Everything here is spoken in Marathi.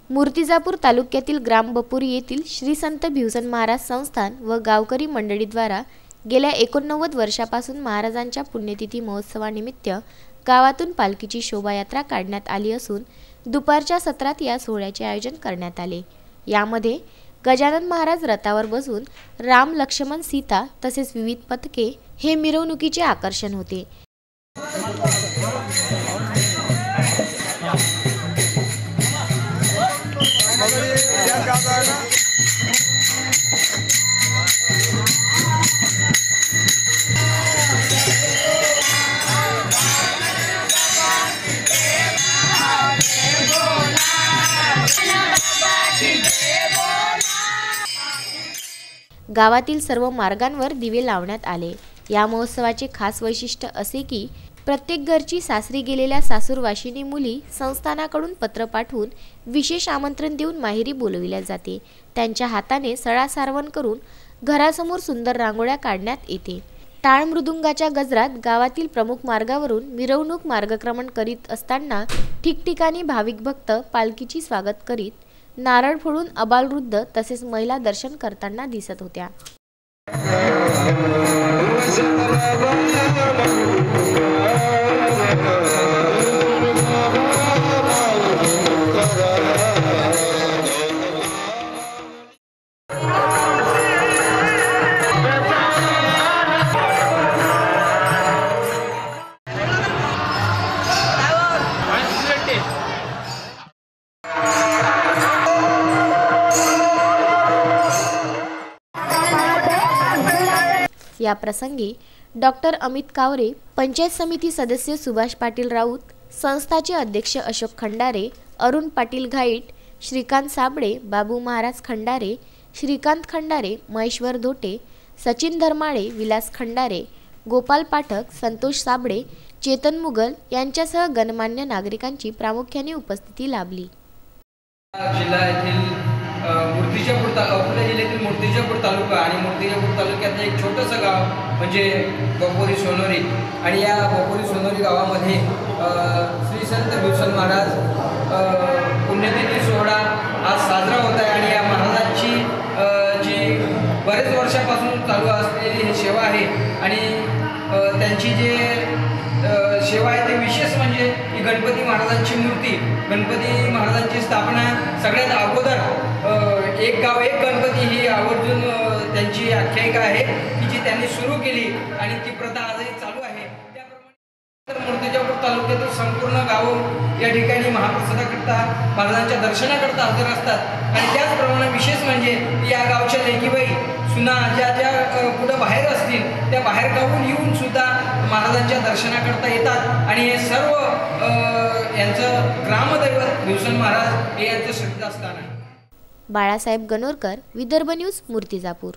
मूर्तिजापूर तालुक्यातील ग्राम बपुरी येथील श्री संत भिवसन महाराज संस्थान व गावकरी मंडळीद्वारा गेल्या 89 वर्षापासून महाराजांच्या पुण्यतिथी महोत्सवानिमित्त गावातून पालखीची शोभायात्रा काढण्यात आली असून दुपारच्या सत्रात या सोहळ्याचे आयोजन करण्यात आले। यामध्ये गजानन महाराज रथावर बसून राम, लक्ष्मण, सीता तसेच विविध पथके हे मिरवणुकीचे आकर्षण होते। गावातील सर्व मार्गांवर दिवे लावण्यात आले। या महोत्सवाचे खास वैशिष्ट्य असे की प्रत्येक घरची सासरी गेलेल्या सासूरवाशिनी मुली संस्थानाकडून पत्र पाठवून विशेष आमंत्रण देऊन माहेरी बोलविल्या जाते। त्यांच्या हाताने सळा सारवण करून घरासमोर सुंदर रांगोळ्या काढण्यात येते। टाळ मृदुंगाच्या गजरात गावातील प्रमुख मार्गावरून मिरवणूक मार्गक्रमण करीत असताना ठिकठिकाणी भाविक भक्त पालखीची स्वागत करीत नारळ फोडून अबालवृद्ध तसेच महिला दर्शन करताना दिसत होत्या। या प्रसंगी डॉक्टर अमित कावरे, पंचायत समिती सदस्य सुभाष पाटील राऊत, संस्थाचे अध्यक्ष अशोक खंडारे, अरुण पाटील घाईट, श्रीकांत साबळे, बाबू महाराज खंडारे, श्रीकांत खंडारे, महेश्वर धोटे, सचिन धर्माळे, विलास खंडारे, गोपाल पाठक, संतोष साबळे, चेतन मुगल यांच्यासह गणमान्य नागरिकांची प्रामुख्याने उपस्थिती लाभली। मूर्तिजापूर अकोला जिल्ह्यातील मूर्तिजापूर तालुका आणि मूर्तिजापूर तालुक्यात एक छोटंसं गाव म्हणजे बपुरी सोनोरी आणि या बपुरी सोनोरी गावामध्ये श्री संत भिवसन महाराज पुण्यतिथी सोहळा आज साजरा होत आहे आणि या महाराजांची जी बरेच वर्षापासून चालू असलेली सेवा आहे आणि त्यांची जे सेवा आहे ते विशेष म्हणजे की गणपती महाराजांची मूर्ती, गणपती महाराजांची स्थापना सगळ्यात अगोदर एक गाव एक गणपती ही आवर्जून त्यांची आख्यायिका आहे की जी त्यांनी सुरू केली आणि ती प्रथा आजही चालू आहे। त्याप्रमाणे मूर्तिजापूर तालुक्यातील संपूर्ण गाव या ठिकाणी महाप्रसादाकरता महाराजांच्या दर्शनाकरता हजर असतात आणि त्याचप्रमाणे विशेष म्हणजे या गावच्या लेकीबाई सुना ज्या ज्या कुठं बाहेर असतील त्या बाहेर गावून येऊन सुद्धा महाराजांच्या दर्शनाकरता येतात आणि हे सर्व यांचं ग्रामदैवत भिवसन महाराज हे यांचं श्रद्धास्थान आहे। बाळासाहेब गणोरकर, विदर्भ न्यूज, मूर्तिजापूर।